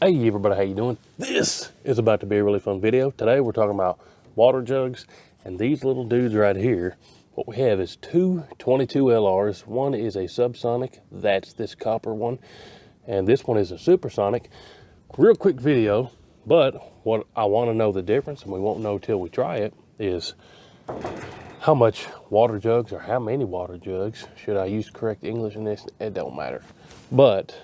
Hey everybody, how you doing? This is about to be a really fun video. Today we're talking about water jugs, and these little dudes right here. What we have is two 22 LRs. One is a subsonic, that's this copper one, and this one is a supersonic. Real quick video, but what I want to know the difference, and we won't know till we try it, is how much water jugs, or how many water jugs, should I use correct English in this? It don't matter. But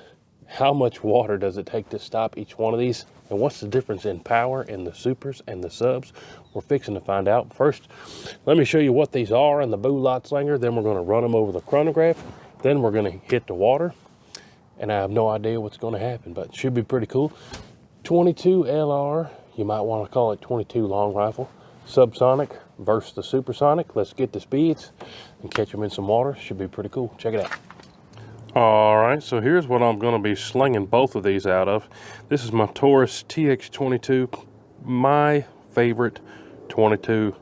how much water does it take to stop each one of these? And what's the difference in power in the supers and the subs? We're fixing to find out. First, let me show you what these are in the Bulot Slinger. Then we're gonna run them over the chronograph. Then we're gonna hit the water. And I have no idea what's gonna happen, but it should be pretty cool. 22 LR, you might wanna call it 22 long rifle. Subsonic versus the supersonic. Let's get the speeds and catch them in some water. Should be pretty cool. Check it out. All right, so here's what I'm going to be slinging both of these out of. This is my Taurus TX22, my favorite 22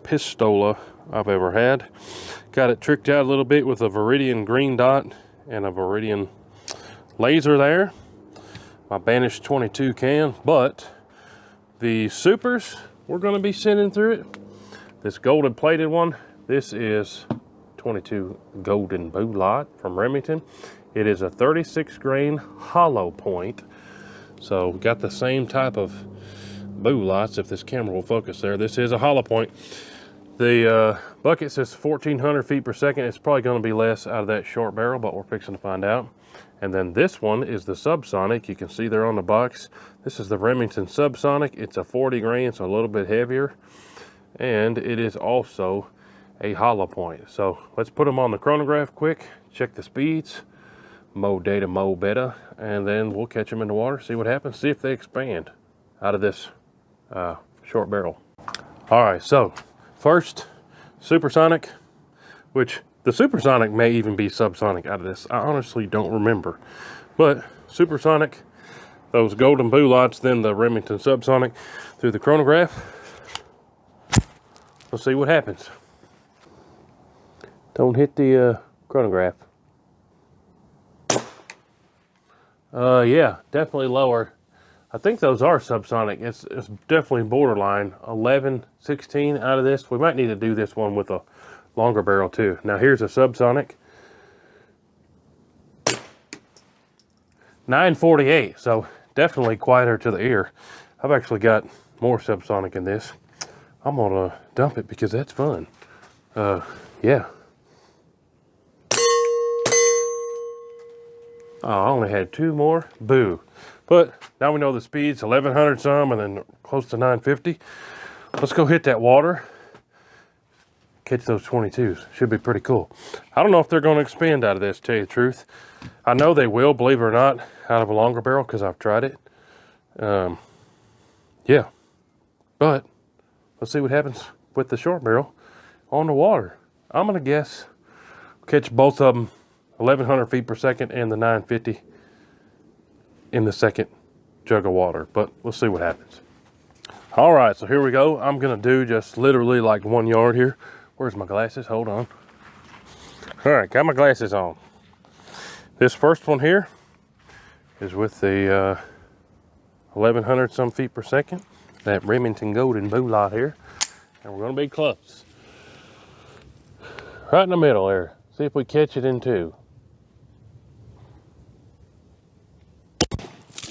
pistola I've ever had. Got it tricked out a little bit with a Viridian green dot and a Viridian laser there. My Banish 22 can, but the supers, we're going to be sending through it. This golden plated one, this is 22 Golden Bulot from Remington. It is a 36 grain hollow point. So we got the same type of Bulots, if this camera will focus there. This is a hollow point. The bucket says 1400 feet per second. It's probably going to be less out of that short barrel, but we're fixing to find out. And then this one is the subsonic. You can see there on the box. This is the Remington subsonic. It's a 40 grain, so a little bit heavier. And it is also a hollow point. So let's put them on the chronograph quick, check the speeds, mo data, mo beta, and then we'll catch them in the water, see what happens, see if they expand out of this short barrel. All right, so first, supersonic, which the supersonic may even be subsonic out of this. I honestly don't remember, but supersonic, those Golden Bulots, then the Remington subsonic through the chronograph. Let's see what happens. Don't hit the chronograph. Yeah, definitely lower. I think those are subsonic. It's definitely borderline. 11, 16 out of this. We might need to do this one with a longer barrel too. Now here's a subsonic. 948, so definitely quieter to the ear. I've actually got more subsonic in this. I'm gonna dump it because that's fun. Yeah. Oh, I only had two more. Boo. But now we know the speeds, 1100 some and then close to 950. Let's go hit that water. Catch those 22s. Should be pretty cool. I don't know if they're going to expand out of this, to tell you the truth. I know they will, believe it or not, out of a longer barrel because I've tried it. Yeah. But let's see what happens with the short barrel on the water. I'm going to guess catch both of them 1100 feet per second and the 950 in the second jug of water, but let's see what happens. All right, so here we go. I'm gonna do just literally like 1 yard here. Where's my glasses? Hold on. All right, got my glasses on. This first one here is with the 1100 some feet per second, that Remington Golden Bulot here, and we're gonna be close. Right in the middle there. See if we catch it in two.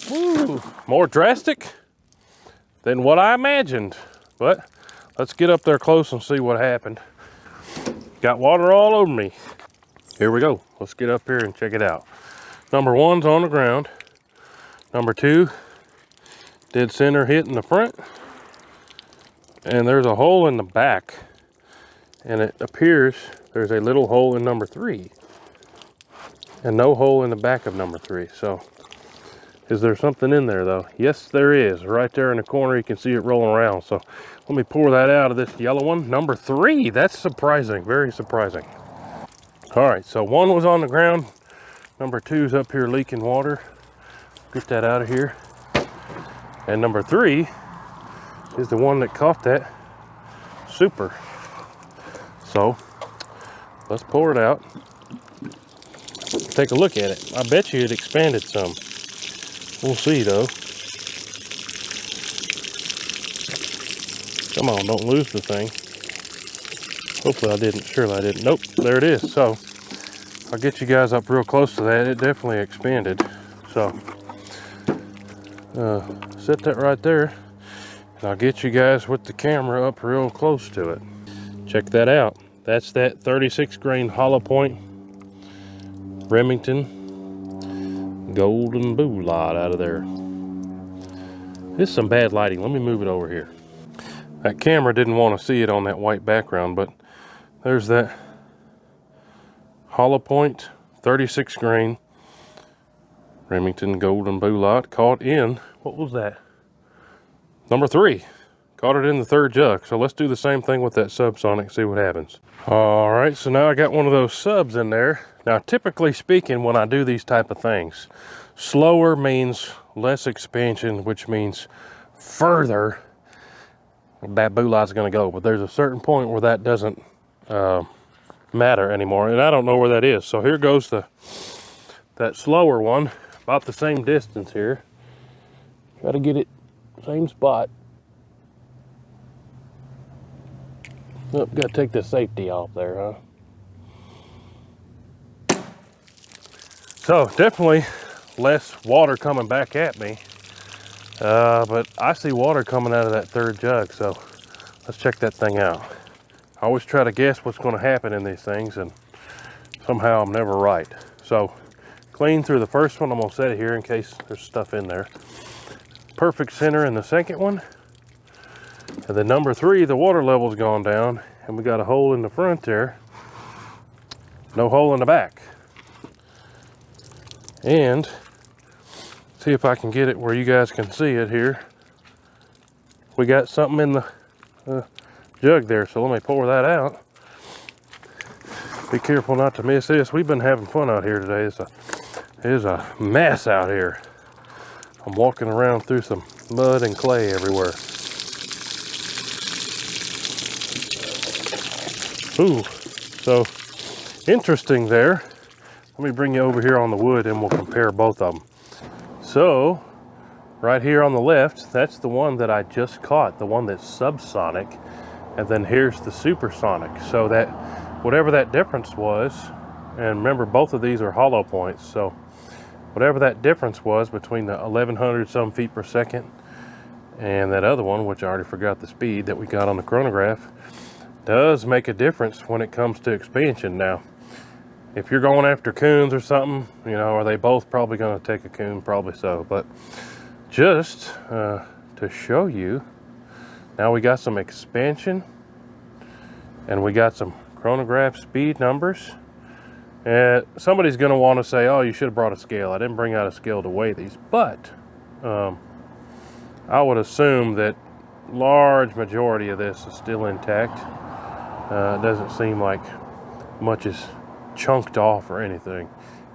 Woo, more drastic than what I imagined, but let's get up there close and see what happened. Got water all over me. Here we go. Let's get up here and check it out. Number one's on the ground. Number two, dead center hit in the front. And there's a hole in the back. And it appears there's a little hole in number three. And no hole in the back of number three. So, is there something in there though? Yes, there is. Right there in the corner, you can see it rolling around. So let me pour that out of this yellow one. Number three, that's surprising, very surprising. All right, so one was on the ground. Number two's up here leaking water. Get that out of here. And number three is the one that caught that super. So let's pour it out. Take a look at it. I bet you it expanded some. We'll see though. Come on, don't lose the thing. Hopefully I didn't. Surely I didn't. Nope, there it is. So I'll get you guys up real close to that. It definitely expanded. So set that right there, and I'll get you guys with the camera up real close to it. Check that out. That's that 36 grain Hollow Point Remington Golden Boulot out of there. This is some bad lighting. Let me move it over here. That camera didn't want to see it on that white background, but there's that Hollow Point 36 grain Remington Golden Boulot caught in, what was that? Number 3. Caught it in the 3rd jug. So let's do the same thing with that Subsonic, see what happens. All right, so now I got one of those subs in there. Now, typically speaking, when I do these type of things, slower means less expansion, which means further that Boulot's gonna go. But there's a certain point where that doesn't matter anymore, and I don't know where that is. So here goes that slower one, about the same distance here. Try to get it same spot. Oh, got to take the safety off there, huh? So definitely less water coming back at me, but I see water coming out of that 3rd jug. So let's check that thing out. I always try to guess what's going to happen in these things, and somehow I'm never right. So clean through the first one. I'm going to set it here in case there's stuff in there. Perfect center in the second one. And then number 3, the water level's gone down, and we got a hole in the front there. No hole in the back. And see if I can get it where you guys can see it here. We got something in the jug there, so let me pour that out. Be careful not to miss this. We've been having fun out here today. It is a mess out here. I'm walking around through some mud and clay everywhere. Ooh, so interesting there. Let me bring you over here on the wood and we'll compare both of them. So right here on the left, that's the one that I just caught, the one that's subsonic. And then here's the supersonic. So that whatever that difference was, and remember both of these are hollow points, so whatever that difference was between the 1100 some feet per second and that other one, which I already forgot the speed that we got on the chronograph, does make a difference when it comes to expansion. Now, if you're going after coons or something, you know, are they both probably going to take a coon? Probably so. But just to show you, now we got some expansion and we got some chronograph speed numbers. And somebody's going to want to say, oh, you should have brought a scale. I didn't bring out a scale to weigh these, but I would assume that large majority of this is still intact. It doesn't seem like much is chunked off or anything,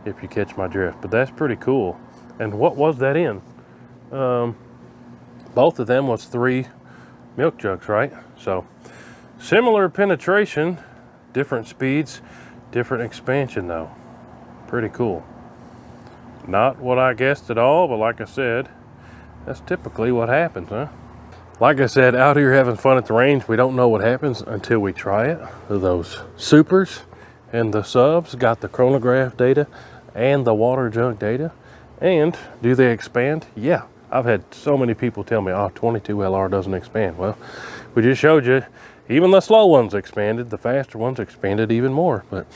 if you catch my drift, but that's pretty cool. And what was that in? Both of them was 3 milk jugs, right? So similar penetration, different speeds, different expansion though. Pretty cool. Not what I guessed at all, but like I said, that's typically what happens, huh? Like I said, out here having fun at the range, we don't know what happens until we try it. Those supers and the subs got the chronograph data and the water jug data. And do they expand? Yeah. I've had so many people tell me, oh, 22 LR doesn't expand. Well, we just showed you, even the slow ones expanded, the faster ones expanded even more. But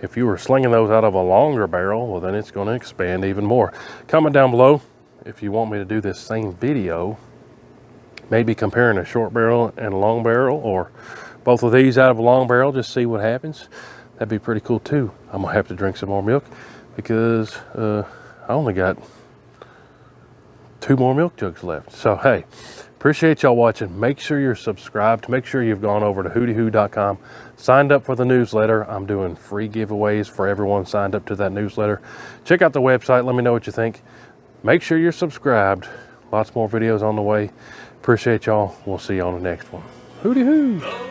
if you were slinging those out of a longer barrel, well, then it's going to expand even more. Comment down below if you want me to do this same video, maybe comparing a short barrel and a long barrel, or both of these out of a long barrel, just see what happens. That'd be pretty cool too. I'm gonna have to drink some more milk because I only got 2 more milk jugs left. So hey, appreciate y'all watching. Make sure you're subscribed. Make sure you've gone over to hootyhoo.com, signed up for the newsletter. I'm doing free giveaways for everyone signed up to that newsletter. Check out the website. Let me know what you think. Make sure you're subscribed. Lots more videos on the way. Appreciate y'all. We'll see you on the next one. Hooty hoo.